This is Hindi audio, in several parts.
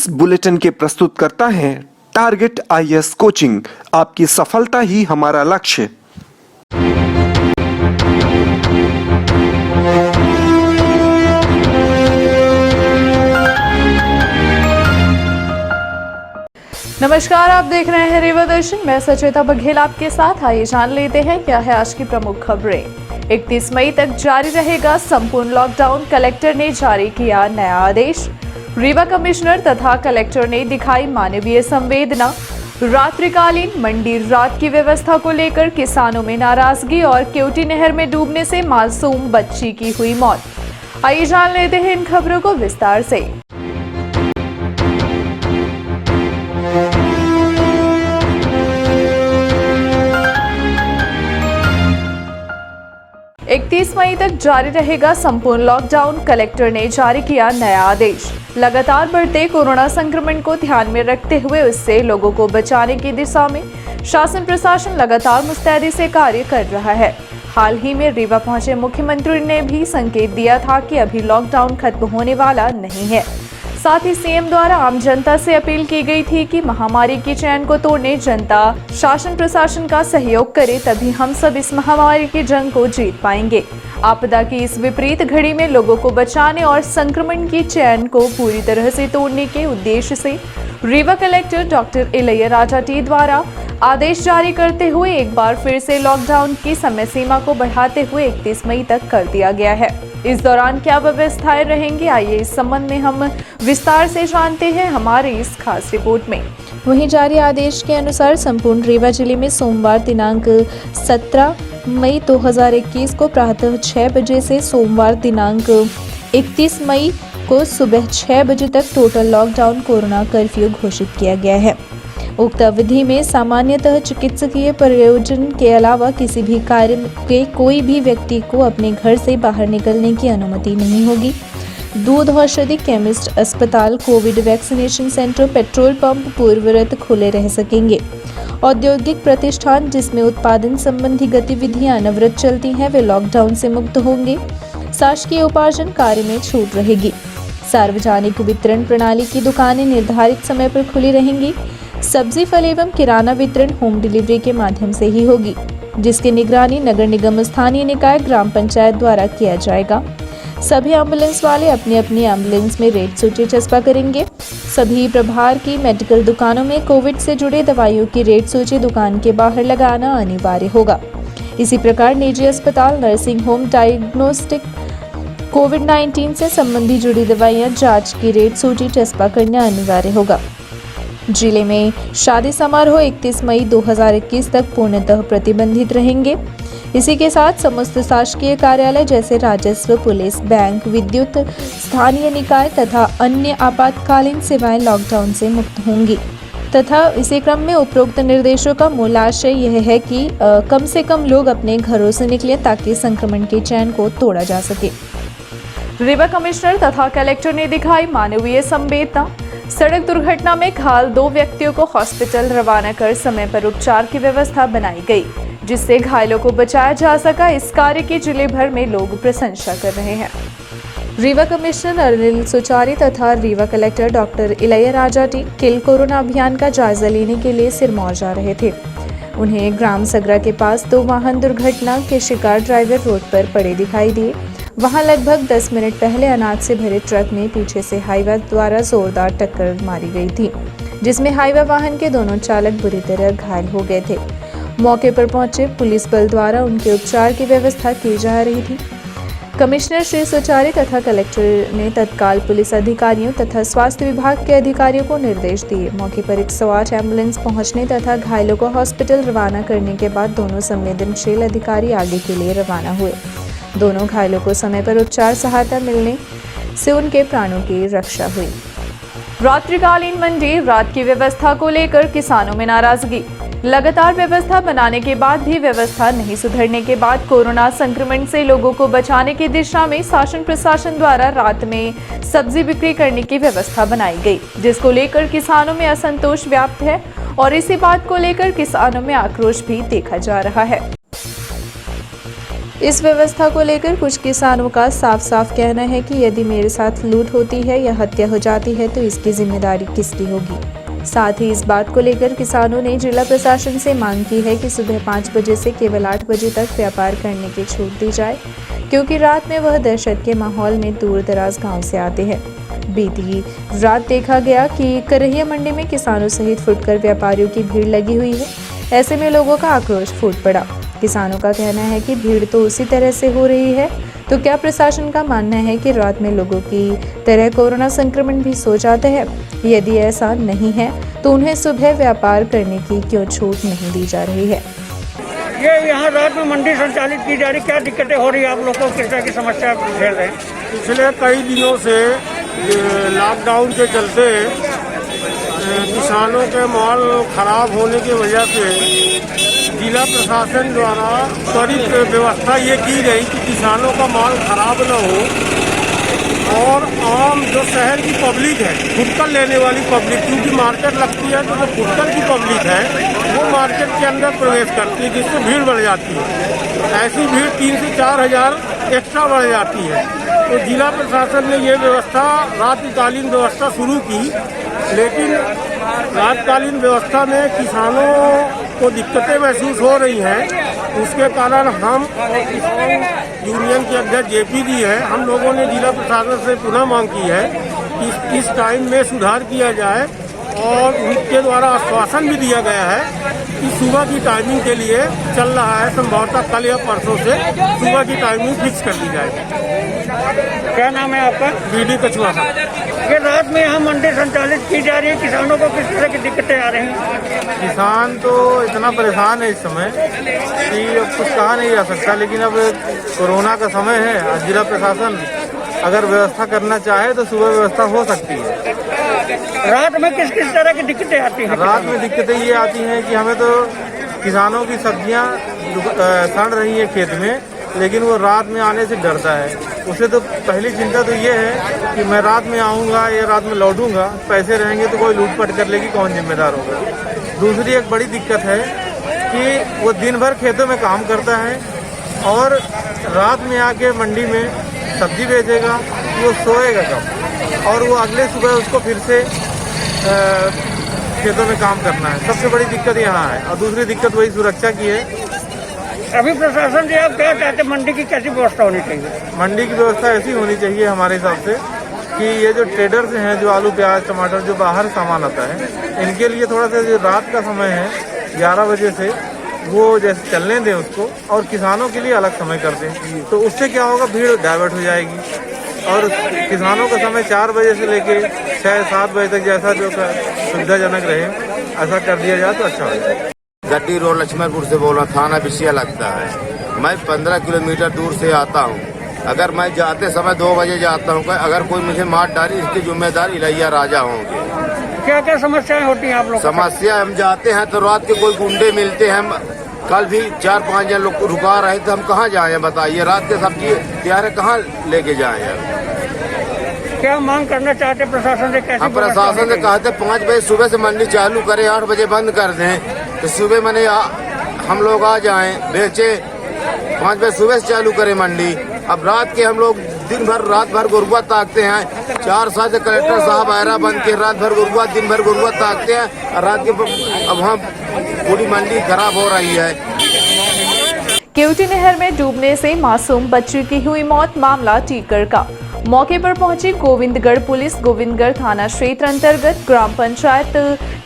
इस बुलेटिन के प्रस्तुत करता है टारगेट आईएएस कोचिंग। आपकी सफलता ही हमारा लक्ष्य। नमस्कार, आप देख रहे हैं रीवा दर्शन। मैं सचेता बघेल आपके साथ। आइए जान लेते हैं क्या है आज की प्रमुख खबरें। 31 मई तक जारी रहेगा संपूर्ण लॉकडाउन, कलेक्टर ने जारी किया नया आदेश। रीवा कमिश्नर तथा कलेक्टर ने दिखाई मानवीय संवेदना। रात्रिकालीन मंडी रात की व्यवस्था को लेकर किसानों में नाराजगी और केवटी नहर में डूबने से मासूम बच्ची की हुई मौत। आइए जान लेते हैं इन खबरों को विस्तार से। 31 मई तक जारी रहेगा संपूर्ण लॉकडाउन, कलेक्टर ने जारी किया नया आदेश। लगातार बढ़ते कोरोना संक्रमण को ध्यान में रखते हुए उससे लोगों को बचाने की दिशा में शासन प्रशासन लगातार मुस्तैदी से कार्य कर रहा है। हाल ही में रीवा पहुंचे मुख्यमंत्री ने भी संकेत दिया था कि अभी लॉकडाउन खत्म होने वाला नहीं है। साथ ही सीएम द्वारा आम जनता से अपील की गई थी कि महामारी की चैन को तोड़ने जनता शासन प्रशासन का सहयोग करे, तभी हम सब इस महामारी की जंग को जीत पाएंगे। आपदा की इस विपरीत घड़ी में लोगों को बचाने और संक्रमण की चैन को पूरी तरह से तोड़ने के उद्देश्य से Rewa collector doctor Ilaiya Raja T द्वारा आदेश जारी करते हुए एक बार फिर से लॉकडाउन की समय सीमा को बढ़ाते हुए 31 मई तक कर दिया गया है। इस दौरान क्या व्यवस्थाएं रहेंगी, आइए इस संबंध में हम विस्तार से जानते हैं हमारे इस खास रिपोर्ट में। वहीं जारी आदेश के अनुसार संपूर्ण रीवा जिले में सोमवार दिनांक 17 मई 2021 को प्रातः 6 बजे से सोमवार दिनांक 31 मई को सुबह 6 बजे तक टोटल लॉकडाउन कोरोना कर्फ्यू घोषित किया गया है। उक्त अवधि में सामान्यतः चिकित्सकीय प्रयोजन के अलावा किसी भी कार्य के कोई भी व्यक्ति को अपने घर से बाहर निकलने की अनुमति नहीं होगी। दूध औषधि, केमिस्ट, अस्पताल, Covid vaccination centre, petrol pump पूर्ववत खुले रह सकेंगे। औद्योगिक प्रतिष्ठान जिसमें उत्पादन संबंधी गतिविधियां अनवरत चलती हैं वे लॉकडाउन से मुक्त होंगे। शासकीय उपार्जन कार्य में छूट रहेगी। सार्वजनिक वितरण प्रणाली की दुकानें निर्धारित समय पर खुली रहेंगी। सब्जी, फल एवं किराना वितरण होम डिलीवरी के माध्यम से ही होगी, जिसकी निगरानी नगर निगम, स्थानीय निकाय, ग्राम पंचायत द्वारा किया जाएगा। सभी एम्बुलेंस वाले अपनी अपनी एम्बुलेंस में रेट सूची चस्पा करेंगे। सभी प्रभार की मेडिकल दुकानों में कोविड से जुड़े दवाइयों की रेट सूची दुकान के बाहर लगाना अनिवार्य होगा। इसी प्रकार निजी अस्पताल, नर्सिंग होम, डायग्नोस्टिक, कोविड-19 से संबंधी जुड़ी दवाइयां, जांच की रेट सूची चस्पा करना अनिवार्य होगा। जिले में शादी समारोह 31 मई 2021 तक पूर्णतः प्रतिबंधित रहेंगे। इसी के साथ समस्त शासकीय कार्यालय जैसे राजस्व, पुलिस, बैंक, विद्युत, स्थानीय निकाय तथा अन्य आपातकालीन सेवाएं लॉकडाउन से मुक्त होंगी। तथा इसी क्रम में उपरोक्त निर्देशों का मूल आशय यह है कि कम से कम लोग अपने घरों से निकलें ताकि संक्रमण की चैन को तोड़ा जा सके। रीवा कमिश्नर तथा कलेक्टर ने दिखाई मानवीय संवेदना। सड़क दुर्घटना में घायल 2 व्यक्तियों को हॉस्पिटल रवाना कर समय पर उपचार की व्यवस्था बनाई गई, जिससे घायलों को बचाया जा सका। इस कार्य की जिले भर में लोग प्रशंसा कर रहे हैं। रीवा कमिश्नर अनिल सुचारी तथा Rewa collector doctor Ilaiya Raja T kill corona अभियान का जायजा लेने के लिए सिरमौर जा रहे थे। उन्हें ग्राम सगरा के पास 2 वाहन दुर्घटना के शिकार ड्राइवर रोड पर पड़े दिखाई दिए। वहां लगभग 10 मिनट पहले अनाज से भरे ट्रक में पीछे से हाईवा द्वारा जोरदार टक्कर मारी गई थी, जिसमें हाईवा वाहन के दोनों चालक बुरी तरह घायल हो गए थे। मौके पर पहुंचे पुलिस बल द्वारा उनके उपचार की व्यवस्था की जा रही थी। कमिश्नर श्री सुचारी तथा कलेक्टर ने तत्काल पुलिस अधिकारियों तथा स्वास्थ्य विभाग के अधिकारियों को निर्देश दिए। मौके पर 108 एम्बुलेंस पहुंचने तथा घायलों को हॉस्पिटल रवाना करने के बाद दोनों संवेदनशील अधिकारी आगे के लिए रवाना हुए। दोनों घायलों को समय पर उपचार सहायता मिलने से उनके प्राणों की रक्षा हुई। रात्रिकालीन मंडी रात की व्यवस्था को लेकर किसानों में नाराजगी। लगातार व्यवस्था बनाने के बाद भी व्यवस्था नहीं सुधरने के बाद कोरोना संक्रमण से लोगों को बचाने की दिशा में शासन प्रशासन द्वारा रात में सब्जी बिक्री करने की व्यवस्था बनाई गई, जिसको लेकर किसानों में असंतोष व्याप्त है और इसी बात को लेकर किसानों में आक्रोश भी देखा जा रहा है। इस व्यवस्था को लेकर कुछ किसानों का साफ साफ कहना है कि यदि मेरे साथ लूट होती है या हत्या हो जाती है तो इसकी जिम्मेदारी किसकी होगी। साथ ही इस बात को लेकर किसानों ने जिला प्रशासन से मांग की है कि सुबह 5 बजे से केवल 8 बजे तक व्यापार करने की छूट दी जाए, क्योंकि रात में वह दहशत के माहौल में दूर दराज गाँव से आते हैं। बीती रात देखा गया कि करहिया मंडी में किसानों सहित फुटकर व्यापारियों की भीड़ लगी हुई है। ऐसे में लोगों का आक्रोश फूट पड़ा। किसानों का कहना है कि भीड़ तो उसी तरह से हो रही है, तो क्या प्रशासन का मानना है कि रात में लोगों की तरह कोरोना संक्रमण भी सो जाते हैं? यदि ऐसा नहीं है तो उन्हें सुबह व्यापार करने की क्यों छूट नहीं दी जा रही है? ये यहाँ रात में मंडी संचालित की जा रही, क्या दिक्कतें हो रही है आप लोगों को, किस तरह की समस्या झेल रहे हैं? पिछले कई दिनों से लॉकडाउन के चलते किसानों के माल खराब होने की वजह से जिला प्रशासन द्वारा त्वरित व्यवस्था ये की गई कि किसानों का माल खराब न हो और आम जो शहर की पब्लिक है, फुटकर लेने वाली पब्लिक, क्योंकि मार्केट लगती है तो जो फुटकर की पब्लिक है वो मार्केट के अंदर प्रवेश करती है, जिससे भीड़ बढ़ जाती है। ऐसी भीड़ 3 से 4 हज़ार एक्स्ट्रा बढ़ जाती है। तो जिला प्रशासन ने ये व्यवस्था रात्रिकालीन व्यवस्था शुरू की, लेकिन रात्रिकालीन व्यवस्था में किसानों को दिक्कतें महसूस हो रही हैं। उसके कारण हम और किसान यूनियन के अध्यक्ष जेपी जी हैं, हम लोगों ने जिला प्रशासन से पुनः मांग की है कि इस टाइम में सुधार किया जाए और उनके द्वारा आश्वासन भी दिया गया है कि सुबह की टाइमिंग के लिए चल रहा है, संभवतः कल या परसों से सुबह की टाइमिंग फिक्स कर दी जाएगी। क्या नाम है आपका? बीडी कछुआ साहब। ये रात में यहाँ मंडी संचालित की जा रही है, किसानों को किस तरह की दिक्कतें आ रही हैं? किसान तो इतना परेशान है इस समय कि अब कुछ कहा नहीं जा सकता, लेकिन अब कोरोना का समय है। जिला प्रशासन अगर व्यवस्था करना चाहे तो सुबह व्यवस्था हो सकती है। रात में किस किस तरह की दिक्कतें आती हैं? रात में दिक्कतें ये आती हैं कि हमें तो किसानों की सब्जियां सड़ रही है खेत में, लेकिन वो रात में आने से डरता है। उसे तो पहली चिंता तो ये है कि मैं रात में आऊँगा या रात में लौटूंगा, पैसे रहेंगे तो कोई लूटपाट कर लेगी, कौन जिम्मेदार होगा। दूसरी एक बड़ी दिक्कत है कि वो दिन भर खेतों में काम करता है और रात में आके मंडी में सब्जी बेचेगा, वो सोएगा कब और वो अगले सुबह उसको फिर से खेतों में काम करना है। सबसे बड़ी दिक्कत यहाँ है। और दूसरी दिक्कत वही सुरक्षा की है। अभी प्रशासन से आप क्या चाहते हैं, मंडी की कैसी व्यवस्था होनी चाहिए? मंडी की व्यवस्था ऐसी होनी चाहिए हमारे हिसाब से कि ये जो ट्रेडर्स हैं, जो आलू प्याज टमाटर जो बाहर सामान आता है, इनके लिए थोड़ा सा जो रात का समय है 11 बजे से वो जैसे चलने दें उसको, और किसानों के लिए अलग समय कर दें। तो उससे क्या होगा, भीड़ डाइवर्ट हो जाएगी और किसानों का समय 4 बजे से लेके 6-7 बजे तक जैसा जो सुविधाजनक रहे ऐसा कर दिया जाए तो अच्छा हो जाए। गड्डी रोड लक्ष्मणपुर से बोल रहा, थाना बिछिया लगता है। मैं 15 किलोमीटर दूर से आता हूँ। अगर मैं जाते समय 2 बजे जाता हूँ, अगर कोई मुझे मार डाली इसकी जिम्मेदार इलैया राजा होंगे। क्या क्या समस्याएं होती हैं आप लोग? समस्या, हम जाते हैं तो रात के कोई गुंडे मिलते हैं। कल भी 4-5 जन लोग रुका रहे थे, हम कहाँ जाए बताइए? रात के सब्जी तैयार कहाँ लेके जाए यार? क्या मांग करना चाहते प्रशासन से? कैसे हम प्रशासन से कहते 5 बजे सुबह से मंडी चालू करें, 8 बजे बंद कर दें, तो सुबह मैंने हम लोग आ जाएं, बेचे। 5 बजे सुबह से चालू करें मंडी। अब रात के हम लोग दिन भर रात भर गुरुआ ताकते हैं। 4 साल से कलेक्टर साहब आयरा बन के रात भर गुरुआ दिन भर गुरुआ ताकते हैं और रात के अब वहाँ पूरी मंडी खराब हो रही है। केवटी नहर में डूबने से मासूम बच्ची की हुई मौत, मामला टीकर का। मौके पर पहुंची गोविंदगढ़ पुलिस गोविंदगढ़ थाना क्षेत्र अंतर्गत ग्राम पंचायत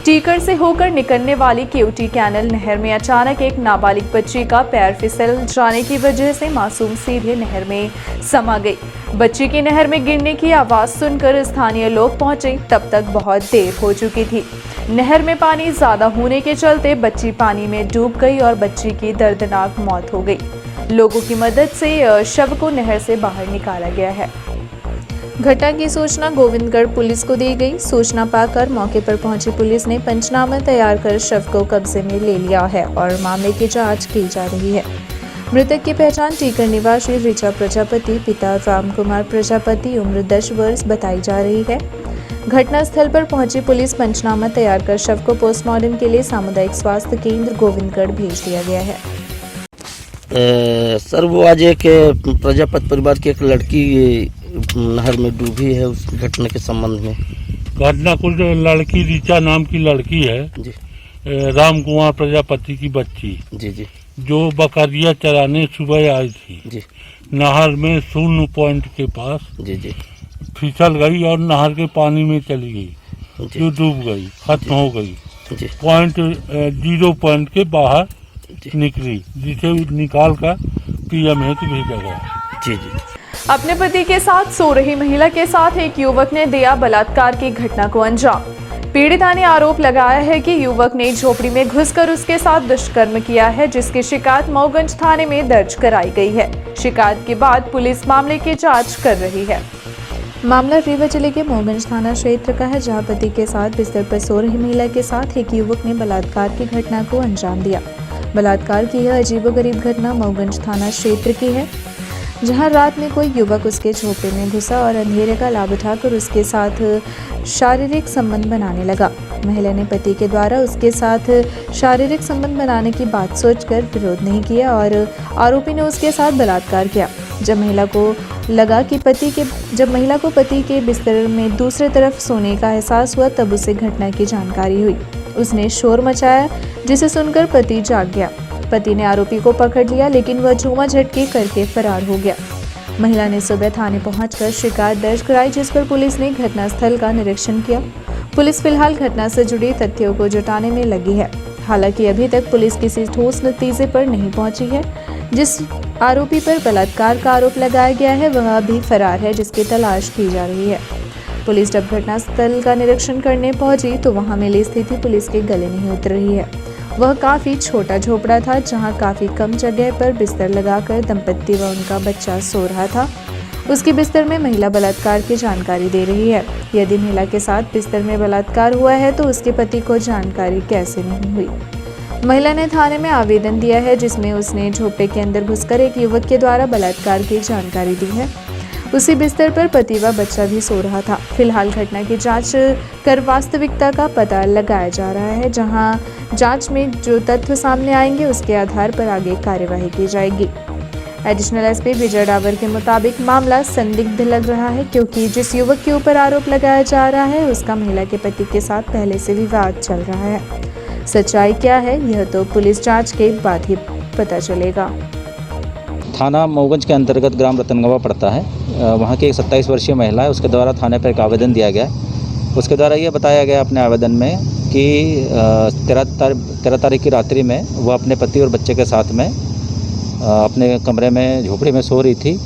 टीकर से होकर निकलने वाली केवटी कैनल नहर में अचानक एक नाबालिग बच्ची का पैर फिसल जाने की वजह से मासूम सीधे नहर में समा गई। बच्ची की नहर में गिरने की आवाज सुनकर स्थानीय लोग पहुंचे, तब तक बहुत देर हो चुकी थी। नहर में पानी ज्यादा होने के चलते बच्ची पानी में डूब गई और बच्ची की दर्दनाक मौत हो गई। लोगों की मदद से शव को नहर से बाहर निकाला गया है। घटना की सूचना गोविंदगढ़ पुलिस को दी गई। सूचना पाकर मौके पर पहुंची पुलिस ने पंचनामा तैयार कर शव को कब्जे में ले लिया है और मामले की जांच की जा रही है। मृतक की पहचान टीकर निवासी ऋचा प्रजापति, पिता राम कुमार प्रजापति, उम्र 10 वर्ष बताई जा रही है। घटनास्थल पर पहुंची पुलिस पंचनामा तैयार कर शव को पोस्टमार्टम के लिए सामुदायिक स्वास्थ्य केंद्र गोविंदगढ़ भेज दिया गया है। सर वो आज एक प्रजापति परिवार की एक लड़की नहर में डूबी है, उस घटना के संबंध में। घटना कुछ लड़की रीचा नाम की लड़की है जी राम कुमार प्रजापति की बच्ची, जी जी जो बकरिया चराने सुबह आई थी जी नहर में 0 पॉइंट के पास जी जी फिसल गई और नहर के पानी में चली गई, जी जो डूब गई, खत्म हो गई। जी 0 पॉइंट के बाहर निकली, जिसे निकाल कर पीएम हेतु भेजा गया। जी जी अपने पति के साथ सो रही महिला के साथ एक युवक ने दिया बलात्कार की घटना को अंजाम। पीड़िता ने आरोप लगाया है कि युवक ने झोपड़ी में घुसकर उसके साथ दुष्कर्म किया है, जिसकी शिकायत मऊगंज थाने में दर्ज कराई गई है। शिकायत के बाद पुलिस मामले की जांच कर रही है। मामला रीवा जिले के मऊगंज थाना क्षेत्र का है, जहां पति के साथ बिस्तर पर सो रही महिला के साथ एक युवक ने बलात्कार की घटना को अंजाम दिया। बलात्कार की यह अजीबोगरीब घटना मऊगंज थाना क्षेत्र की है, जहां रात में कोई युवक उसके झोपड़े में घुसा और अंधेरे का लाभ उठाकर उसके साथ शारीरिक संबंध बनाने लगा। महिला ने पति के द्वारा उसके साथ शारीरिक संबंध बनाने की बात सोचकर विरोध नहीं किया और आरोपी ने उसके साथ बलात्कार किया। जब महिला को पति के बिस्तर में दूसरी तरफ सोने का एहसास हुआ, तब उसे घटना की जानकारी हुई। उसने शोर मचाया, जिसे सुनकर पति जाग गया। पति ने आरोपी को पकड़ लिया, लेकिन वह झूमा झटके करके फरार हो गया। महिला ने सुबह थाने पहुंचकर शिकायत दर्ज कराई, जिस पर पुलिस ने घटनास्थल का निरीक्षण किया। पुलिस फिलहाल घटना से जुड़े तथ्यों को जुटाने में लगी है। हालांकि अभी तक पुलिस किसी ठोस नतीजे पर नहीं पहुंची है। जिस आरोपी पर बलात्कार का आरोप लगाया गया है, वह अभी फरार है, जिसकी तलाश की जा रही है। पुलिस जब घटनास्थल का निरीक्षण करने पहुंची तो वहां मिली स्थिति पुलिस के गले नहीं उतर रही है। वह काफी छोटा झोपड़ा था, जहां काफी कम जगह पर बिस्तर लगाकर दंपत्ति व उनका बच्चा सो रहा था। उसके बिस्तर में महिला बलात्कार की जानकारी दे रही है। यदि महिला के साथ बिस्तर में बलात्कार हुआ है तो उसके पति को जानकारी कैसे नहीं हुई। महिला ने थाने में आवेदन दिया है, जिसमें उसने झोपड़े के अंदर घुसकर एक युवक के द्वारा बलात्कार की जानकारी दी है। उसी बिस्तर पर पति व बच्चा भी सो रहा था। फिलहाल घटना की जांच कर वास्तविकता का पता लगाया जा रहा है, जहां जांच में जो तथ्य सामने आएंगे उसके आधार पर आगे कार्यवाही की जाएगी। एडिशनल एसपी विजय डावर के मुताबिक मामला संदिग्ध लग रहा है, क्योंकि जिस युवक के ऊपर आरोप लगाया जा रहा है उसका महिला के पति के साथ पहले से विवाद चल रहा है। सच्चाई क्या है, यह तो पुलिस जांच के बाद ही पता चलेगा। थाना मऊगंज के अंतर्गत ग्राम रतनगवा पड़ता है। वहाँ की एक 27 वर्षीय महिला है, उसके द्वारा थाने पर एक आवेदन दिया गया। उसके द्वारा ये बताया गया अपने आवेदन में कि 13 तारीख की रात्रि में वह अपने पति और बच्चे के साथ में अपने कमरे में झोपड़ी में सो रही थी,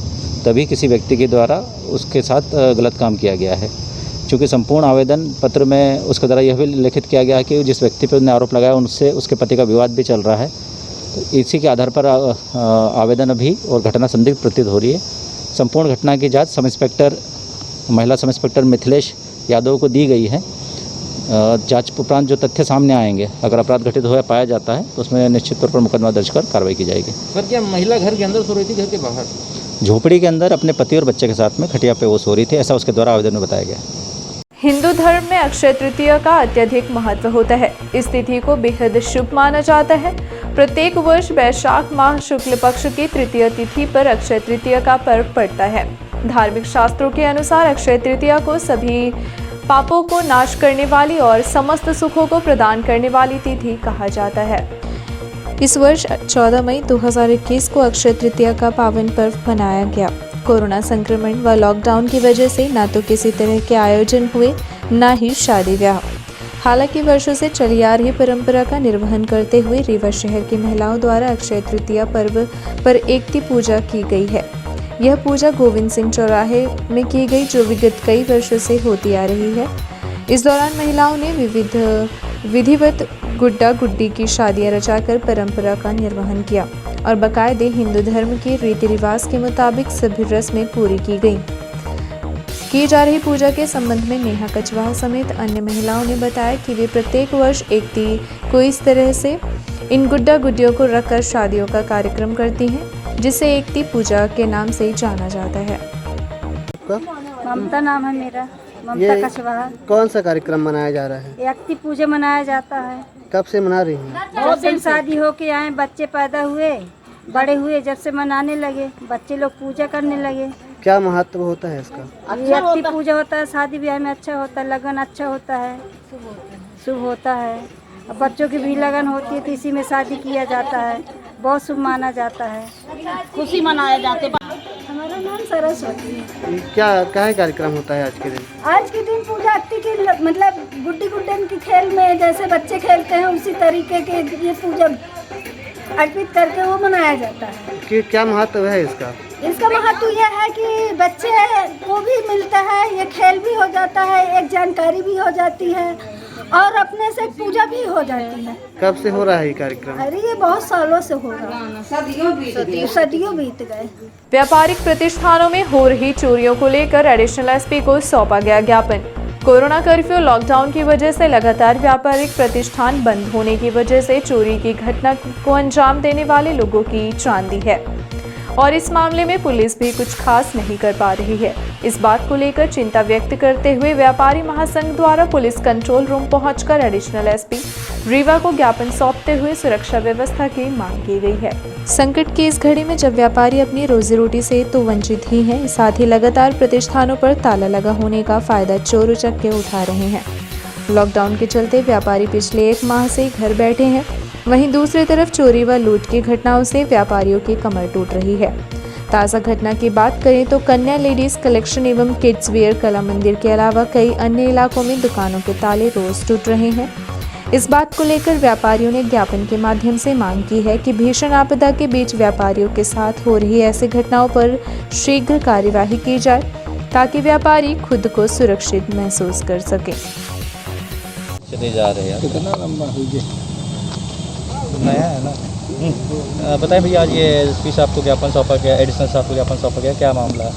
तभी किसी व्यक्ति के द्वारा उसके साथ गलत काम किया गया है। चूँकि संपूर्ण आवेदन पत्र में उसके द्वारा यह भी लिखित किया गया है कि जिस व्यक्ति पर उसने आरोप लगाया उनसे उसके पति का विवाद भी चल रहा है। तो इसी के आधार पर आवेदन अभी और घटना संदिग्ध प्रतीत हो रही है। संपूर्ण घटना की जांच महिला सब इंस्पेक्टर मिथिलेश यादव को दी गई है। जांच उपरांत जो तथ्य सामने आएंगे, अगर अपराध घटित हुआ पाया जाता है तो उसमें निश्चित तौर पर मुकदमा दर्ज कर कार्रवाई की जाएगी। सर, क्या महिला घर के अंदर सो रही थी, घर के बाहर? झोपड़ी के अंदर अपने पति और बच्चे के साथ में खटिया पे वो सो रही थी, ऐसा उसके द्वारा आवेदन में बताया गया। हिंदू धर्म में अक्षय तृतीया का अत्यधिक महत्व होता है। इस तिथि को बेहद शुभ माना जाता है। प्रत्येक वर्ष वैशाख माह शुक्ल पक्ष की तृतीय तिथि पर अक्षय तृतीया का पर्व पड़ता है। धार्मिक शास्त्रों के अनुसार अक्षय तृतीया को सभी पापों को नाश करने वाली और समस्त सुखों को प्रदान करने वाली तिथि कहा जाता है। इस वर्ष 14 मई 2021 को अक्षय तृतीया का पावन पर्व मनाया गया। कोरोना संक्रमण व लॉकडाउन की वजह से न तो किसी तरह के आयोजन हुए, न ही शादी ब्याह। हालांकि वर्षों से चली आ रही परंपरा का निर्वहन करते हुए रीवा शहर की महिलाओं द्वारा अक्षय तृतीया पर्व पर एकती पूजा की गई है। यह पूजा गोविंद सिंह चौराहे में की गई, जो विगत कई वर्षों से होती आ रही है। इस दौरान महिलाओं ने विधिवत गुड्डा गुड्डी की शादियां रचाकर परंपरा का निर्वहन किया और बाकायदे हिंदू धर्म के रीति रिवाज के मुताबिक सभी रस्में पूरी की जा रही पूजा के संबंध में नेहा कचवाहा समेत अन्य महिलाओं ने बताया कि वे प्रत्येक वर्ष एकती को इस तरह से इन गुड्डा गुड्डियों को रखकर शादियों का कार्यक्रम करती हैं, जिसे एकती पूजा के नाम से जाना जाता है। ममता नाम है मेरा, ममता कचवाहा। कौन सा कार्यक्रम मनाया जा रहा है? एकती पूजा मनाया जाता है। कब से मना रही हैं? बहुत दिन शादी हो के आए, बच्चे पैदा हुए बड़े हुए जब से मनाने लगे, बच्चे लोग पूजा करने लगे। क्या महत्व होता है इसका? व्यक्ति पूजा होता है, शादी ब्याह में अच्छा होता है, लगन अच्छा होता है, शुभ होता है। अब बच्चों की भी लगन होती है तो इसी में शादी किया जाता है, बहुत शुभ माना जाता है, खुशी मनाए जाते। हमारा नाम सरस्वती है। क्या क्या कार्यक्रम होता है आज के दिन? आज के दिन पूजा आरती की मतलब गुड्डी गुड्डन की खेल में जैसे बच्चे खेलते हैं उसी तरीके के ये पूजा अर्पित करके वो मनाया जाता है। कि क्या महत्व है इसका? इसका महत्व यह है कि बच्चे को भी मिलता है, ये खेल भी हो जाता है, एक जानकारी भी हो जाती है और अपने से पूजा भी हो जाती है। कब से हो रहा है ये कार्यक्रम? अरे ये बहुत सालों से हो रहा है, सदियों बीत गए। व्यापारिक प्रतिष्ठानों में हो रही चोरियों को लेकर एडिशनल एसपी को सौंपा गया ज्ञापन। कोरोना कर्फ्यू लॉकडाउन की वजह से लगातार व्यापारिक प्रतिष्ठान बंद होने की वजह से चोरी की घटना को अंजाम देने वाले लोगों की चांदी है और इस मामले में पुलिस भी कुछ खास नहीं कर पा रही है। इस बात को लेकर चिंता व्यक्त करते हुए व्यापारी महासंघ द्वारा पुलिस कंट्रोल रूम पहुंचकर एडिशनल एसपी रीवा को ज्ञापन सौंपते हुए सुरक्षा व्यवस्था की मांग की गई है। संकट की इस घड़ी में जब व्यापारी अपनी रोजी रोटी से तो वंचित ही हैं, साथ ही लगातार प्रतिष्ठानों पर ताला लगा होने का फायदा चोर उचक के उठा रहे हैं। लॉकडाउन के चलते व्यापारी पिछले 1 माह से घर बैठे हैं, वहीं दूसरी तरफ चोरी व लूट की घटनाओं से व्यापारियों की कमर टूट रही है। ताज़ा घटना की बात करें तो कन्या लेडीज कलेक्शन एवं किड्स वेयर कला मंदिर के अलावा कई अन्य इलाकों में दुकानों के ताले रोज टूट रहे हैं। इस बात को लेकर व्यापारियों ने ज्ञापन के माध्यम से मांग की है कि भीषण आपदा के बीच व्यापारियों के साथ हो रही ऐसी घटनाओं पर शीघ्र कार्यवाही की जाए ताकि व्यापारी खुद को सुरक्षित महसूस कर सके। चले जा रहे हैं कितना लंबा हो गया नया है ना। बताएं भैया, आज ये एसपी साहब को ज्ञापन सौंपा गया, एडिशनल साहब को ज्ञापन सौंपा गया, क्या मामला है?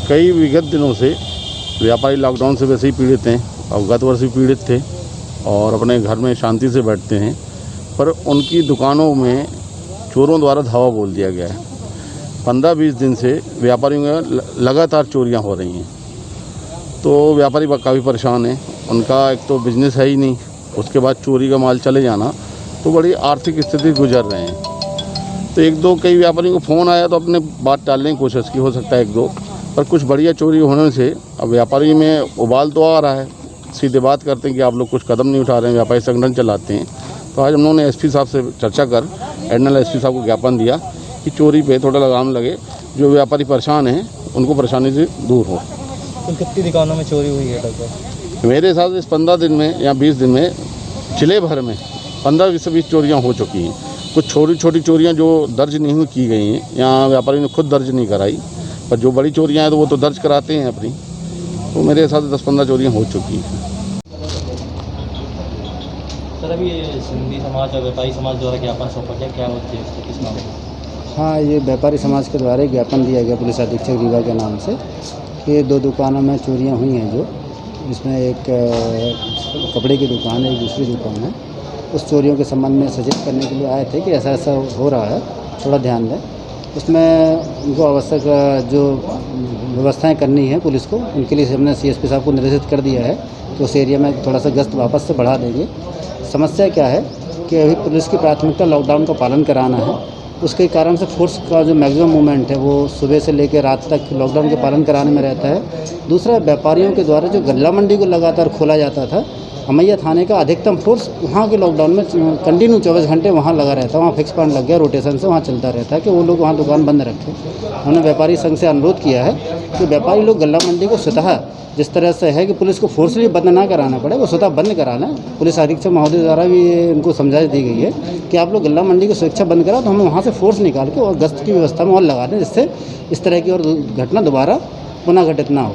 कई विगत दिनों से व्यापारी लॉकडाउन से वैसे ही पीड़ित हैं और गत वर्ष भी पीड़ित थे और अपने घर में शांति से बैठते हैं, पर उनकी दुकानों में चोरों द्वारा धावा बोल दिया गया है। 15-20 दिन से व्यापारियों में लगातार चोरियां हो रही हैं, तो व्यापारी काफ़ी परेशान हैं। उनका एक तो बिजनेस है ही नहीं, उसके बाद चोरी का माल चले जाना, तो बड़ी आर्थिक स्थिति गुजर रहे हैं। तो कई व्यापारियों को फ़ोन आया तो अपने बात टालने की कोशिश की, हो सकता है 1-2, पर कुछ बढ़िया चोरी होने से अब व्यापारी में उबाल तो आ रहा है। सीधे बात करते हैं कि आप लोग कुछ कदम नहीं उठा रहे हैं, व्यापारी संगठन चलाते हैं। तो आज हम लोगों ने एसपी साहब से चर्चा कर एडिशनल एसपी साहब को ज्ञापन दिया कि चोरी पे थोड़ा लगाम लगे, जो व्यापारी परेशान हैं उनको परेशानी से दूर हो। तो कितनी दुकानों में चोरी हुई है लगभग? मेरे हिसाब से इस 15 दिन में या 20 दिन में जिले भर में 15 से 20 चोरियाँ हो चुकी हैं। कुछ छोटी छोटी चोरियाँ जो दर्ज नहीं की गई हैं या व्यापारी ने खुद दर्ज नहीं कराई, पर जो बड़ी चोरियाँ हैं तो वो तो दर्ज कराते हैं अपनी। तो मेरे हिसाब से 10-15 चोरियाँ हो चुकी हैं। सर, अभी सिंधी समाज और व्यापारी समाज द्वारा ज्ञापन सौंपा गया, क्या होती है इसको, किस मामले में? हाँ, ये व्यापारी समाज के द्वारा ज्ञापन दिया गया पुलिस अधीक्षक रीवा के नाम से कि 2 दुकानों में चोरियाँ हुई हैं। जो इसमें एक कपड़े की दुकान है, एक दूसरी दुकान है। उस चोरियों के संबंध में सचेत करने के लिए आए थे कि ऐसा ऐसा हो रहा है, थोड़ा ध्यान दें। उसमें उनको आवश्यक जो व्यवस्थाएं करनी है पुलिस को, उनके लिए हमने सीएसपी साहब को निर्देशित कर दिया है कि उस एरिया में थोड़ा सा गश्त वापस से बढ़ा देंगे। समस्या क्या है कि अभी पुलिस की प्राथमिकता लॉकडाउन का पालन कराना है, उसके कारण से फोर्स का जो मैक्सिमम मूवमेंट है वो सुबह से लेकर रात तक लॉकडाउन के पालन कराने में रहता है। दूसरा, व्यापारियों के द्वारा जो गल्ला मंडी को लगातार खोला जाता था, अमैया थाने का अधिकतम फोर्स वहाँ के लॉकडाउन में कंटिन्यू 24 घंटे वहाँ लगा रहता है। वहाँ फिक्स पॉइंट लग गया, रोटेशन से वहाँ चलता रहता है कि वो लोग वहाँ दुकान बंद रखें। हमने व्यापारी संघ से अनुरोध किया है कि व्यापारी लोग गल्ला मंडी को स्वतः, जिस तरह से है कि पुलिस को फोर्सली बंद ना कराना पड़े, वो स्वतः बंद कराना। पुलिस अधीक्षक महोदय द्वारा भी उनको समझाइश दी गई है कि आप लोग गल्ला मंडी को स्वेच्छा बंद करा, तो हमें वहाँ से फोर्स निकाल के और गश्त की व्यवस्था में और लगा दें, जिससे इस तरह की और घटना दोबारा पुनः घटित ना हो।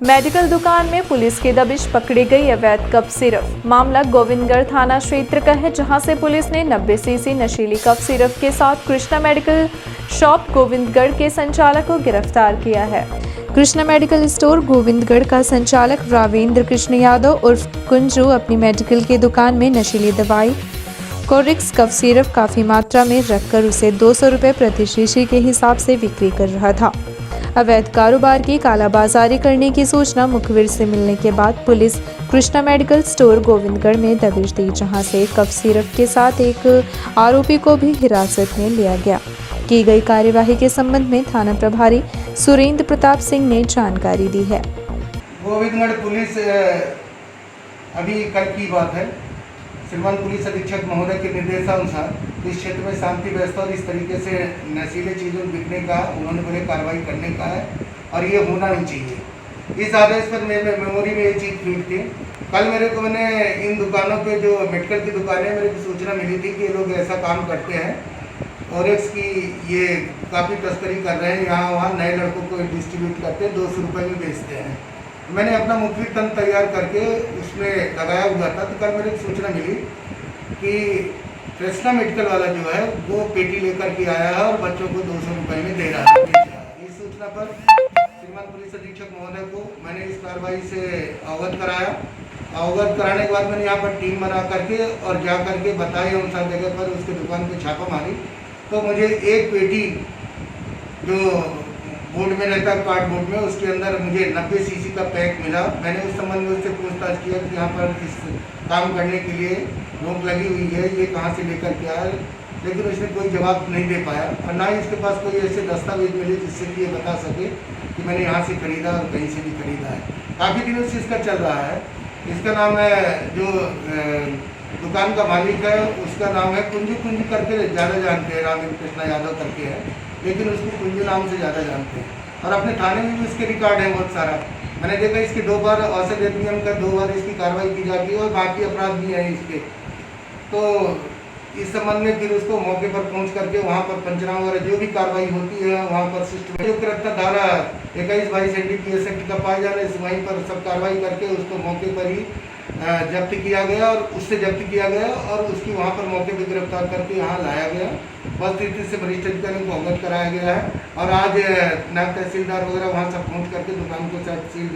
मेडिकल दुकान में पुलिस की दबिश पकड़ी गई अवैध कफ सिरप। मामला गोविंदगढ़ थाना क्षेत्र का है, जहां से पुलिस ने 90 सीसी नशीली कफ सिरप के साथ कृष्णा मेडिकल शॉप गोविंदगढ़ के संचालक को गिरफ्तार किया है। कृष्णा मेडिकल स्टोर गोविंदगढ़ का संचालक रावेंद्र कृष्ण यादव उर्फ कुंजू अपनी मेडिकल की दुकान में नशीली दवाई कोरिक्स कफ सिरप काफ़ी मात्रा में रखकर उसे 200 रुपये प्रति शीशी के हिसाब से बिक्री कर रहा था। अवैध कारोबार की कालाबाजारी करने की सूचना मुखबिर से मिलने के बाद police Krishna medical store Govindgarh में दबिश दी, जहां से कफ सिरप के साथ एक आरोपी को भी हिरासत में लिया गया। की गई कार्यवाही के संबंध में थाना प्रभारी सुरेंद्र प्रताप सिंह ने जानकारी दी है। गोविंदगढ़ पुलिस अभी कल की बात है, श्रीमान पुलिस अधीक्षक महोदय के निर्देशानुसार इस क्षेत्र में शांति व्यवस्था और इस तरीके से नशीले चीज़ों बिकने का उन्होंने बोले कार्रवाई करने का है और ये होना नहीं चाहिए। इस आदेश पर मेरे मेमोरी में ये चीज़ फीड थी। कल मैंने इन दुकानों पे जो मेडिकल की दुकानें, मेरे को सूचना मिली थी कि ये लोग ऐसा काम करते हैं और की ये काफ़ी तस्करी कर रहे हैं, यहाँ वहाँ नए लड़कों को डिस्ट्रीब्यूट करते हैं, 200 रुपये में बेचते हैं। मैंने अपना मुखबिर तंत्र तैयार करके उसमें लगाया हुआ था, तो कल मेरे को सूचना मिली कि कृष्णा मेडिकल वाला जो है वो पेटी लेकर के आया है और बच्चों को 200 रुपये में दे रहा है। इस सूचना पर श्रीमान पुलिस अधीक्षक महोदय को मैंने इस कार्रवाई से अवगत कराया। अवगत कराने के बाद मैंने यहाँ पर टीम बना करके और जा करके बताए अनुसार जगह पर उसके दुकान पर छापा मारी, तो मुझे एक पेटी जो बोर्ड में रहता है कार्डबोर्ड में, उसके अंदर मुझे 90 सीसी का पैक मिला। मैंने उस संबंध में उससे पूछताछ किया कि यहाँ पर इस काम करने के लिए रोक लगी हुई है, ये कहाँ से लेकर के आया, लेकिन उसने कोई जवाब नहीं दे पाया और ना ही इसके पास कोई ऐसे दस्तावेज मिले जिससे कि ये बता सके कि मैंने यहाँ से खरीदा और कहीं से भी खरीदा है। काफ़ी दिनों से इसका चल रहा है। इसका नाम है, जो दुकान का मालिक है उसका नाम है कुंजू करके ज़्यादा जानते हैं, राम कृष्णा यादव करके है, लेकिन उसको कुंजू नाम से ज़्यादा जानते हैं। और अपने थाने में भी उसके रिकॉर्ड है बहुत सारा। मैंने देखा इसके 2 बार औसत अधिनियम का 2 बार इसकी कार्रवाई की जाती है और बाकी अपराध भी हैं इसके। तो इस संबंध में फिर उसको मौके पर पहुंच करके वहाँ पर पंचनामा वगैरह जो भी कार्रवाई होती है वहाँ पर सिस्टम धारा 21/22 NDPS एक्ट का पाया जा रहा है, वहीं पर सब कार्रवाई करके उसको मौके पर ही जब्त किया गया और उससे जब्त किया गया और उसकी वहाँ पर मौके पर गिरफ्तार करके यहाँ लाया गया। परिस्थिति से वरिष्ठ अधिकारियों को अवगत कराया गया है और आज नायब तहसीलदार वगैरह वहाँ सब पहुँच करके दुकान को सील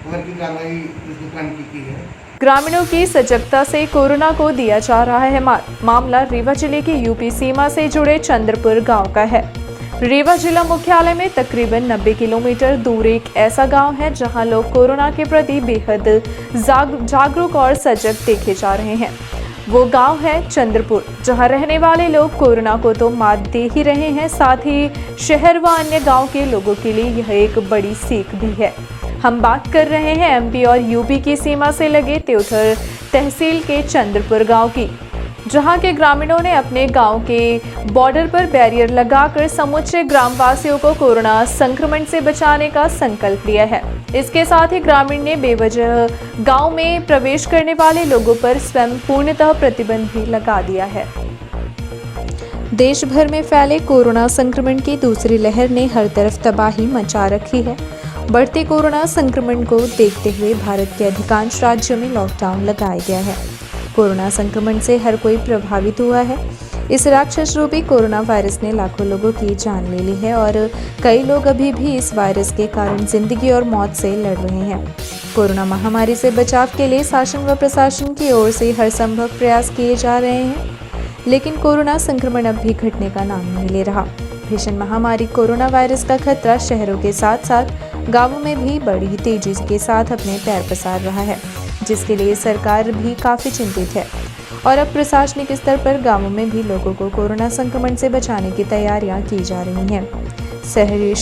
वगैरह की कार्रवाई इस दुकान की है। ग्रामीणों की सजगता से कोरोना को दिया जा रहा है मात। मामला रीवा जिले की यूपी सीमा से जुड़े चंद्रपुर गांव का है। रीवा जिला मुख्यालय में तकरीबन 90 किलोमीटर दूर एक ऐसा गांव है जहां लोग कोरोना के प्रति बेहद जागरूक और सजग देखे जा रहे हैं। वो गांव है चंद्रपुर, जहां रहने वाले लोग कोरोना को तो मात दे ही रहे हैं, साथ ही शहर व अन्य गांव के लोगों के लिए यह एक बड़ी सीख भी है। हम बात कर रहे हैं एमपी और यूपी की सीमा से लगे त्योथर तहसील के चंद्रपुर गांव की, जहां के ग्रामीणों ने अपने गांव के बॉर्डर पर बैरियर लगाकर समूचे ग्रामवासियों को कोरोना संक्रमण से बचाने का संकल्प लिया है। इसके साथ ही ग्रामीण ने बेवजह गांव में प्रवेश करने वाले लोगों पर स्वयं पूर्णतः प्रतिबंध भी लगा दिया है। देश भर में फैले कोरोना संक्रमण की दूसरी लहर ने हर तरफ तबाही मचा रखी है। बढ़ते कोरोना संक्रमण को देखते हुए भारत के अधिकांश राज्यों में लॉकडाउन लगाया गया है। कोरोना संक्रमण से हर कोई प्रभावित हुआ है। इस राक्षस रूपी कोरोना वायरस ने लाखों लोगों की जान ले ली है और कई लोग अभी भी इस वायरस के कारण जिंदगी और मौत से लड़ रहे हैं। कोरोना महामारी से बचाव के लिए शासन व प्रशासन की ओर से हर संभव प्रयास किए जा रहे हैं, लेकिन कोरोना संक्रमण अब भी घटने का नाम नहीं ले रहा। भीषण महामारी कोरोना वायरस का खतरा शहरों के साथ साथ गांवों में भी बड़ी तेजी के साथ अपने पैर पसार रहा है, जिसके लिए सरकार भी काफ़ी चिंतित है और अब प्रशासनिक स्तर पर गांवों में भी लोगों को कोरोना संक्रमण से बचाने की तैयारियां की जा रही हैं। शहरी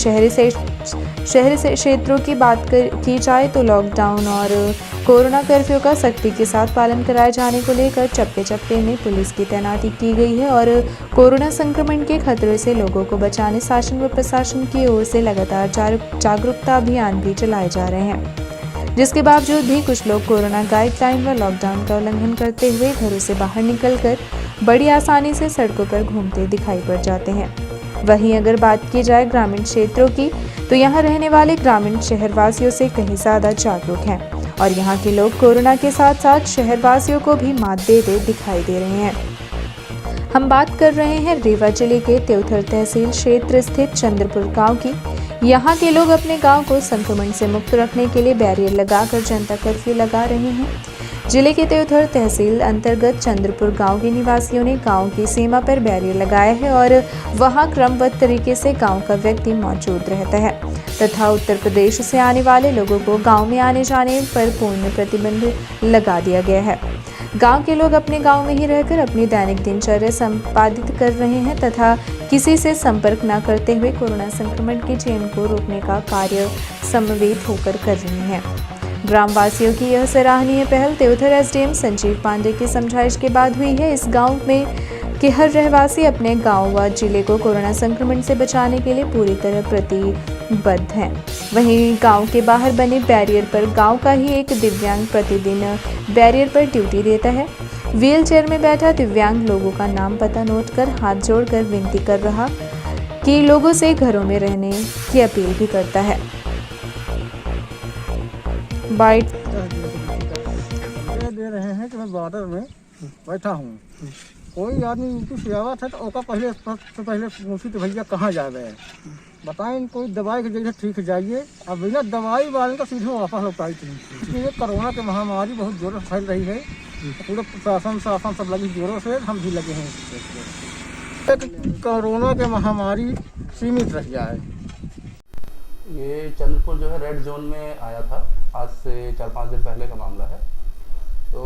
क्षेत्रों की बात की जाए तो लॉकडाउन और कोरोना कर्फ्यू का सख्ती के साथ पालन कराए जाने को लेकर चप्पे चप्पे में पुलिस की तैनाती की गई है और कोरोना संक्रमण के खतरे से लोगों को बचाने शासन व प्रशासन की ओर से लगातार जागरूकता अभियान भी चलाए जा रहे हैं, जिसके बावजूद भी कुछ लोग कोरोना गाइडलाइन व लॉकडाउन का उल्लंघन करते हुए घरों से बाहर निकलकर बड़ी आसानी से सड़कों पर घूमते दिखाई पड़ जाते हैं। वहीं अगर बात की जाए ग्रामीण क्षेत्रों की, तो यहाँ रहने वाले ग्रामीण शहरवासियों से कहीं ज़्यादा जागरूक हैं और यहाँ के लोग कोरोना के साथ साथ शहरवासियों को भी मात देते दिखाई दे रहे हैं। हम बात कर रहे हैं रीवा जिले के त्योथर तहसील क्षेत्र स्थित चंद्रपुर गांव की। यहाँ के लोग अपने गांव को संक्रमण से मुक्त रखने के लिए बैरियर लगाकर जनता कर्फ्यू लगा रहे हैं। जिले के देवधर तहसील अंतर्गत चंद्रपुर गांव के निवासियों ने गांव की सीमा पर बैरियर लगाया है और वहां क्रमबद्ध तरीके से गांव का व्यक्ति मौजूद रहता है तथा उत्तर प्रदेश से आने वाले लोगों को गांव में आने जाने पर पूर्ण प्रतिबंध लगा दिया गया है। गांव के लोग अपने गांव में ही रहकर अपनी दैनिक दिनचर्या संपादित कर रहे हैं तथा किसी से संपर्क न करते हुए कोरोना संक्रमण की चेन को रोकने का कार्य समन्वित होकर कर रहे हैं। ग्रामवासियों की यह सराहनीय पहल देवधर एसडीएम संजीव पांडे की समझाइश के बाद हुई है। इस गांव में के हर रहवासी अपने गांव व जिले को कोरोना संक्रमण से बचाने के लिए पूरी तरह प्रतिबद्ध हैं। वहीं गांव के बाहर बने बैरियर पर गांव का ही एक दिव्यांग प्रतिदिन बैरियर पर ड्यूटी देता है। व्हीलचेयर में बैठा दिव्यांग लोगों का नाम पता नोट कर हाथ जोड़कर विनती कर रहा कि लोगों से घरों में रहने की अपील भी करता है। बाइट दे रहे हैं कि मैं बॉर्डर में बैठा हूँ, कोई आदमी उनकी सेवा था तो ओका पहले पूछी तो भैया कहाँ जा रहे हैं, बताएं कोई दवाई की जगह ठीक जाइए। अब बिना दवाई वाले का सीधे वापस लौटाई थी। इसलिए कोरोना की महामारी बहुत जोरों से फैल रही है, पूरे प्रशासन शासन सब लगी जोरों से, हम भी लगे हैं। कोरोना की महामारी सीमित रह जाए। ये चंद्रपुर जो है रेड जोन में आया था, आज से 4-5 दिन पहले का मामला है। तो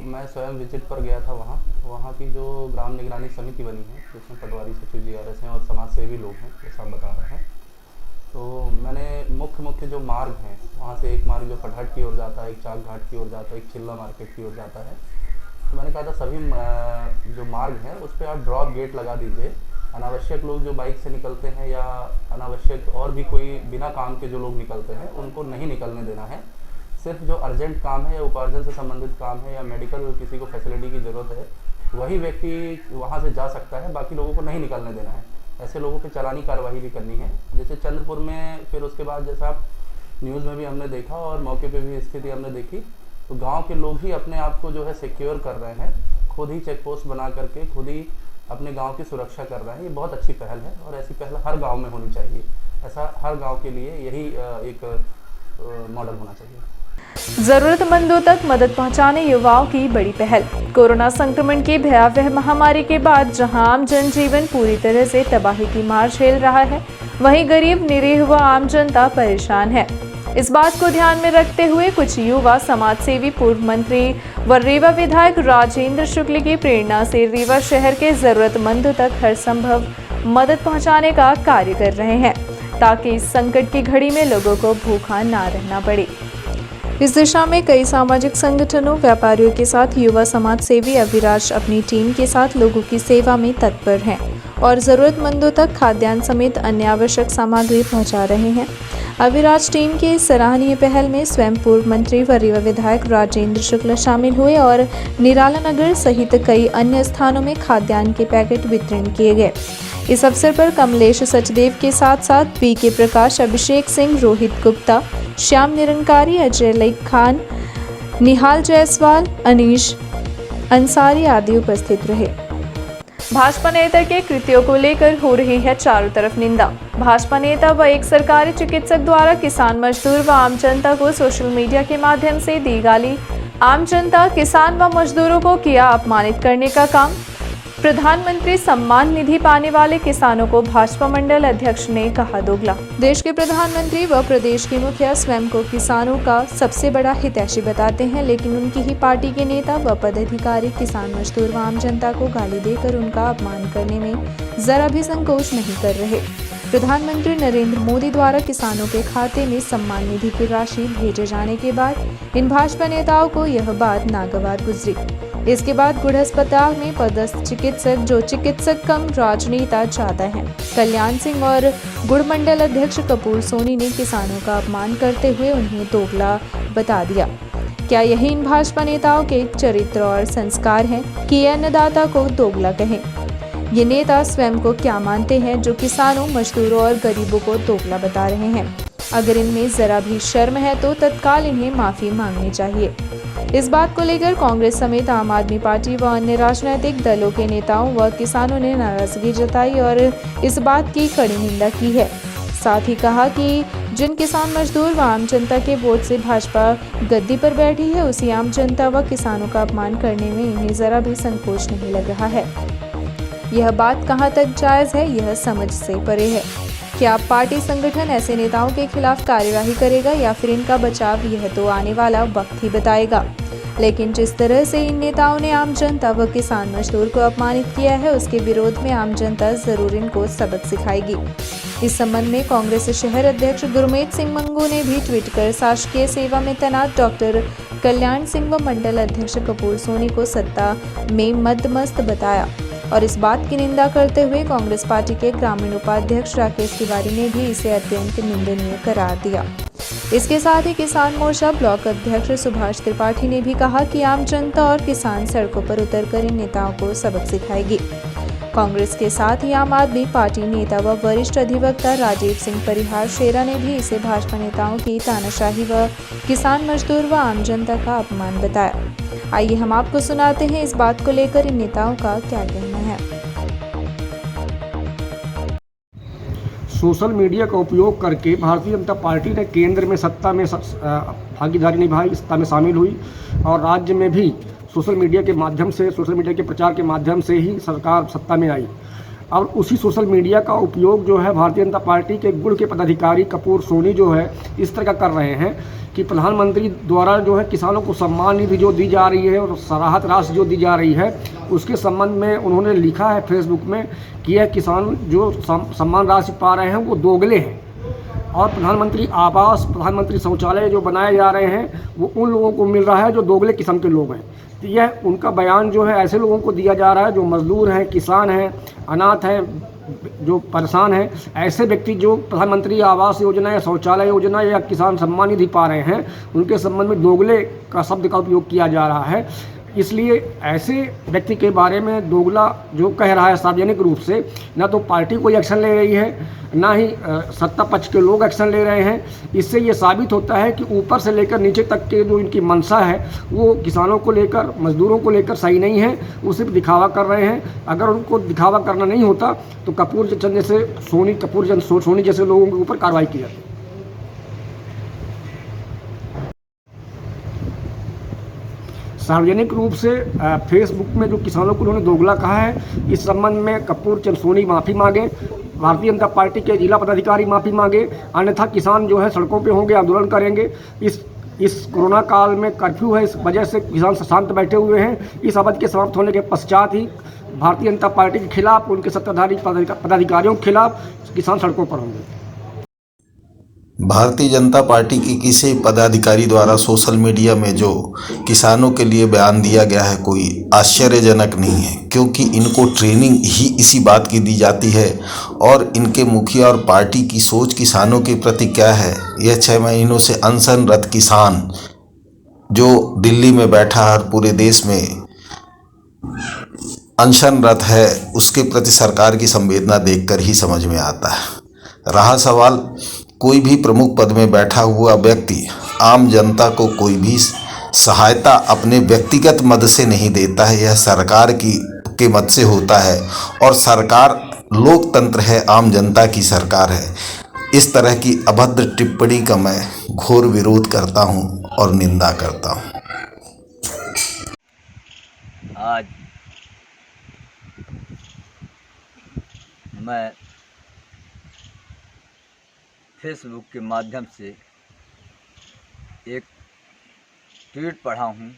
मैं स्वयं विजिट पर गया था वहाँ की जो ग्राम निगरानी समिति बनी है जिसमें पटवारी सचिव जीआरएस हैं और समाज सेवी लोग हैं, जैसा आप बता रहे हैं। तो मैंने मुख्य जो मार्ग हैं वहाँ से एक मार्ग जो फटहट की ओर जाता है, एक चाक घाट की ओर जाता है, एक चिल्ला मार्केट की ओर जाता है। तो मैंने कहा था सभी जो मार्ग हैं उस पर आप ड्रॉप गेट लगा दीजिए। अनावश्यक लोग जो बाइक से निकलते हैं या अनावश्यक और भी कोई बिना काम के जो लोग निकलते हैं उनको नहीं निकलने देना है। सिर्फ जो अर्जेंट काम है या उपार्जन से संबंधित काम है या मेडिकल किसी को फैसिलिटी की ज़रूरत है वही व्यक्ति वहाँ से जा सकता है, बाकी लोगों को नहीं निकलने देना है। ऐसे लोगों पे चालानी कार्रवाई भी करनी है। जैसे चंद्रपुर में फिर उसके बाद जैसा न्यूज़ में भी हमने देखा और मौके पे भी स्थिति हमने देखी, तो गांव के लोग ही अपने आप को जो है सिक्योर कर रहे हैं, खुद ही चेक पोस्ट बना करके खुद ही अपने गांव की सुरक्षा कर रहे हैं। ये बहुत अच्छी पहल है और ऐसी पहल हर गांव में होनी चाहिए। ऐसा हर गांव के लिए यही एक मॉडल होना चाहिए। जरूरतमंदों तक मदद पहुंचाने युवाओं की बड़ी पहल। कोरोना संक्रमण की भयावह महामारी के बाद जहां आम जनजीवन पूरी तरह से तबाही की मार झेल रहा है, वहीं गरीब निरीह व आम जनता परेशान है। इस बात को ध्यान में रखते हुए कुछ युवा समाजसेवी पूर्व मंत्री व रीवा विधायक राजेंद्र शुक्ल की प्रेरणा से रीवा शहर के जरूरतमंदों तक हर संभव मदद पहुंचाने का कार्य कर रहे हैं ताकि इस संकट की घड़ी में लोगों को भूखा ना रहना पड़े। इस दिशा में कई सामाजिक संगठनों, व्यापारियों के साथ युवा समाज सेवी अविराज अपनी टीम के साथ लोगों की सेवा में तत्पर हैं और ज़रूरतमंदों तक खाद्यान्न समेत अन्य आवश्यक सामग्री पहुंचा रहे हैं। अविराज टीम की इस सराहनीय पहल में स्वयं पूर्व मंत्री व रीवा विधायक राजेंद्र शुक्ल शामिल हुए और निराला नगर सहित कई अन्य स्थानों में खाद्यान्न के पैकेट वितरण किए गए। इस अवसर पर कमलेश सचदेव के साथ साथ पीके प्रकाश, अभिषेक सिंह, रोहित गुप्ता, श्याम निरंकारी, अजय लईक खान, निहाल जायसवाल, अनीश अंसारी आदि उपस्थित रहे। भाजपा नेता के कृत्यों को लेकर हो रही है चारों तरफ निंदा। भाजपा नेता व एक सरकारी चिकित्सक द्वारा किसान, मजदूर व आम जनता को सोशल मीडिया के माध्यम से दी गाली। आम जनता, किसान व मजदूरों को किया अपमानित करने का काम। प्रधानमंत्री सम्मान निधि पाने वाले किसानों को भाजपा मंडल अध्यक्ष ने कहा दोगला। देश के प्रधानमंत्री व प्रदेश के मुखिया स्वयं को किसानों का सबसे बड़ा हितैषी बताते हैं, लेकिन उनकी ही पार्टी के नेता व पदाधिकारी किसान, मजदूर व आम जनता को गाली देकर उनका अपमान करने में जरा भी संकोच नहीं कर रहे। प्रधानमंत्री नरेंद्र मोदी द्वारा किसानों के खाते में सम्मान निधि की राशि भेजे जाने के बाद इन भाजपा नेताओं को यह बात नागवार गुजरी। इसके बाद गुड़ अस्पताल में पदस्थ चिकित्सक, जो चिकित्सक कम राजनेता ज्यादा हैं, कल्याण सिंह और गुड़ मंडल अध्यक्ष कपूर सोनी ने किसानों का अपमान करते हुए उन्हें दोगला बता दिया। क्या यही इन भाजपा नेताओं के चरित्र और संस्कार हैं कि अन्नदाता को दोगला कहें? ये नेता स्वयं को क्या मानते हैं जो किसानों, मजदूरों और गरीबों को दोगला बता रहे हैं? अगर इनमें जरा भी शर्म है तो तत्काल इन्हें माफी मांगनी चाहिए। इस बात को लेकर कांग्रेस समेत आम आदमी पार्टी व अन्य राजनीतिक दलों के नेताओं व किसानों ने नाराजगी जताई और इस बात की कड़ी निंदा की है। साथ ही कहा कि जिन किसान मजदूर व आम जनता के वोट से भाजपा गद्दी पर बैठी है, उसी आम जनता व किसानों का अपमान करने में इन्हें जरा भी संकोच नहीं लग रहा है। यह बात कहां तक जायज है, यह समझ से परे है। क्या पार्टी संगठन ऐसे नेताओं के खिलाफ कार्यवाही करेगा या फिर इनका बचाव, यह तो आने वाला वक्त ही बताएगा। लेकिन जिस तरह से इन नेताओं ने आम जनता व किसान मजदूर को अपमानित किया है, उसके विरोध में आम जनता जरूर इनको सबक सिखाएगी। इस संबंध में कांग्रेस शहर अध्यक्ष गुरमीत सिंह मंगू ने भी ट्वीट कर शासकीय सेवा में तैनात डॉक्टर कल्याण सिंह व मंडल अध्यक्ष कपूर सोनी को सत्ता में मदमस्त बताया और इस बात की निंदा करते हुए कांग्रेस पार्टी के ग्रामीण उपाध्यक्ष राकेश तिवारी ने भी इसे अत्यंत निंदनीय करार दिया। इसके साथ ही किसान मोर्चा ब्लॉक अध्यक्ष सुभाष त्रिपाठी ने भी कहा कि आम जनता और किसान सड़कों पर उतरकर इन नेताओं को सबक सिखाएगी। कांग्रेस के साथ ही आम आदमी पार्टी नेता व वरिष्ठ अधिवक्ता राजीव सिंह परिहार शेरा ने भी इसे भाजपा नेताओं की तानाशाही व किसान मजदूर व आम जनता का अपमान बताया। आइए हम आपको सुनाते हैं इस बात को लेकर इन नेताओं का क्या कहना है। सोशल मीडिया का उपयोग करके भारतीय जनता पार्टी ने केंद्र में सत्ता में भागीदारी निभाई, सत्ता में शामिल हुई और राज्य में भी सोशल मीडिया के माध्यम से, सोशल मीडिया के प्रचार के माध्यम से ही सरकार सत्ता में आई। और उसी सोशल मीडिया का उपयोग जो है भारतीय जनता पार्टी के गुड़ के पदाधिकारी कपूर सोनी जो है इस तरह का कर रहे हैं कि प्रधानमंत्री द्वारा जो है किसानों को सम्मान निधि जो दी जा रही है और राहत राशि जो दी जा रही है, उसके संबंध में उन्होंने लिखा है फेसबुक में कि यह किसान जो सम्मान राशि पा रहे हैं वो दोगले हैं और प्रधानमंत्री आवास, प्रधानमंत्री शौचालय जो बनाए जा रहे हैं वो उन लोगों को मिल रहा है जो दोगले किस्म के लोग हैं। तो यह उनका बयान जो है ऐसे लोगों को दिया जा रहा है जो मजदूर हैं, किसान हैं, अनाथ हैं, जो परेशान हैं, ऐसे व्यक्ति जो प्रधानमंत्री आवास योजना या शौचालय योजना या किसान सम्मान निधि पा रहे हैं, उनके संबंध में दोगले का शब्द का उपयोग किया जा रहा है। इसलिए ऐसे व्यक्ति के बारे में दोगला जो कह रहा है सार्वजनिक रूप से, ना तो पार्टी कोई एक्शन ले रही है, ना ही सत्ता पक्ष के लोग एक्शन ले रहे हैं। इससे ये साबित होता है कि ऊपर से लेकर नीचे तक के जो इनकी मंशा है वो किसानों को लेकर, मजदूरों को लेकर सही नहीं है, वो सिर्फ दिखावा कर रहे हैं। अगर उनको दिखावा करना नहीं होता तो कपूर चंद जैसे सोनी जैसे लोगों के ऊपर कार्रवाई की जाती। सार्वजनिक रूप से फेसबुक में जो किसानों को उन्होंने दोगला कहा है, इस संबंध में कपूर चंद सोनी माफ़ी मांगे, भारतीय जनता पार्टी के जिला पदाधिकारी माफ़ी मांगे, अन्यथा किसान जो है सड़कों पे होंगे, आंदोलन करेंगे। इस कोरोना काल में कर्फ्यू है, इस वजह से किसान शांत बैठे हुए हैं। इस अवधि के समाप्त होने के पश्चात ही भारतीय जनता पार्टी के खिलाफ, उनके सत्ताधारी पदाधिकारियों के खिलाफ किसान सड़कों पर होंगे। भारतीय जनता पार्टी के किसी पदाधिकारी द्वारा सोशल मीडिया में जो किसानों के लिए बयान दिया गया है कोई आश्चर्यजनक नहीं है, क्योंकि इनको ट्रेनिंग ही इसी बात की दी जाती है और इनके मुखिया और पार्टी की सोच किसानों के प्रति क्या है, यह 6 महीनों से अनशनरत किसान जो दिल्ली में बैठा और पूरे देश में अनशनरत है, उसके प्रति सरकार की संवेदना देखकर ही समझ में आता है। रहा सवाल कोई भी प्रमुख पद में बैठा हुआ व्यक्ति आम जनता को कोई भी सहायता अपने व्यक्तिगत मद से नहीं देता है, यह सरकार के मद से होता है और सरकार लोकतंत्र है, आम जनता की सरकार है। इस तरह की अभद्र टिप्पणी का मैं घोर विरोध करता हूं और निंदा करता हूं। आज मैं फेसबुक के माध्यम से एक ट्वीट पढ़ा हूँ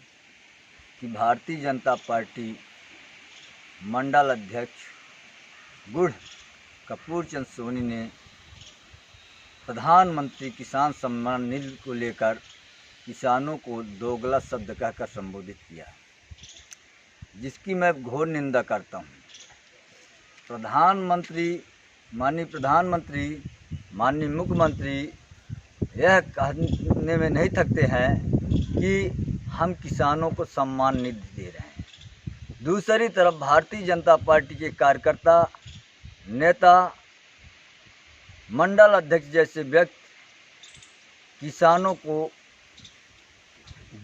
कि भारतीय जनता पार्टी मंडल अध्यक्ष गुड़ कपूर चंद सोनी ने प्रधानमंत्री किसान सम्मान निधि को लेकर किसानों को दोगला शब्द कहकर संबोधित किया, जिसकी मैं घोर निंदा करता हूँ। माननीय प्रधानमंत्री, माननीय मुख्यमंत्री यह कहने में नहीं थकते हैं कि हम किसानों को सम्मान निधि दे रहे हैं। दूसरी तरफ भारतीय जनता पार्टी के कार्यकर्ता, नेता, मंडल अध्यक्ष जैसे व्यक्ति किसानों को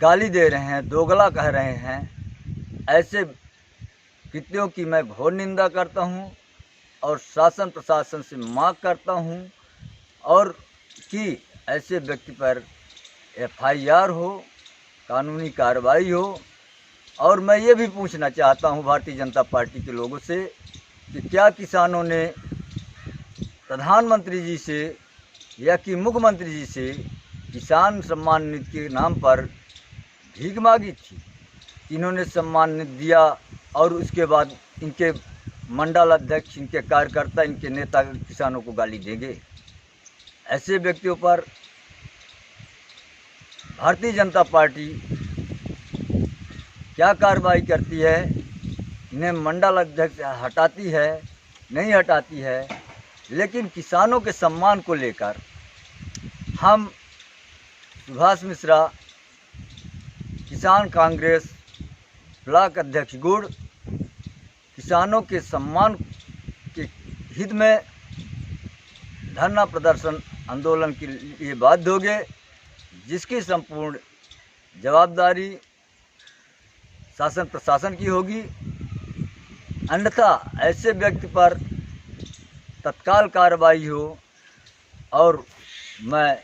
गाली दे रहे हैं, दोगला कह रहे हैं। ऐसे कृत्यों की मैं घोर निंदा करता हूं और शासन प्रशासन से मांग करता हूं और कि ऐसे व्यक्ति पर FIR हो, कानूनी कार्रवाई हो। और मैं ये भी पूछना चाहता हूँ भारतीय जनता पार्टी के लोगों से कि क्या किसानों ने प्रधानमंत्री जी से या कि मुख्यमंत्री जी से किसान सम्मान निधि के नाम पर भीख मांगी थी? इन्होंने सम्मान निधि दिया और उसके बाद इनके मंडल अध्यक्ष, इनके कार्यकर्ता, इनके नेता किसानों को गाली देंगे? ऐसे व्यक्तियों पर भारतीय जनता पार्टी क्या कार्रवाई करती है? इन्हें मंडल अध्यक्ष हटाती है, नहीं हटाती है? लेकिन किसानों के सम्मान को लेकर हम सुभाष मिश्रा, किसान कांग्रेस ब्लॉक अध्यक्ष गुड़, किसानों के सम्मान के हित में धरना प्रदर्शन आंदोलन के लिए बाध्य हो गए, जिसकी संपूर्ण जवाबदारी शासन प्रशासन की होगी। अन्यथा ऐसे व्यक्ति पर तत्काल कार्रवाई हो और मैं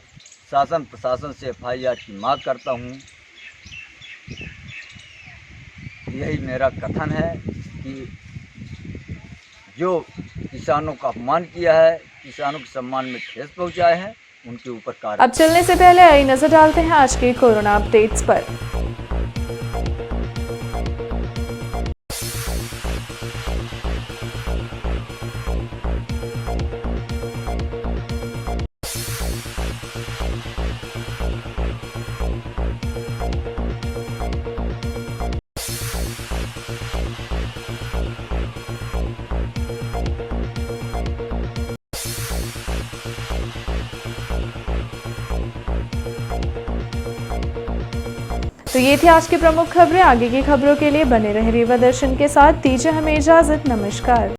शासन प्रशासन से FIR की मांग करता हूं। यही मेरा कथन है कि जो किसानों का अपमान किया है, किसानों के सम्मान में ठेस पहुंचाए हैं, उनके ऊपर कार्रवाई। अब चलने से पहले आई नजर डालते हैं आज के कोरोना अपडेट्स पर। तो ये थी आज की प्रमुख खबरें। आगे की खबरों के लिए बने रहे रीवा दर्शन के साथ। दीजिए हमें इजाजत। नमस्कार।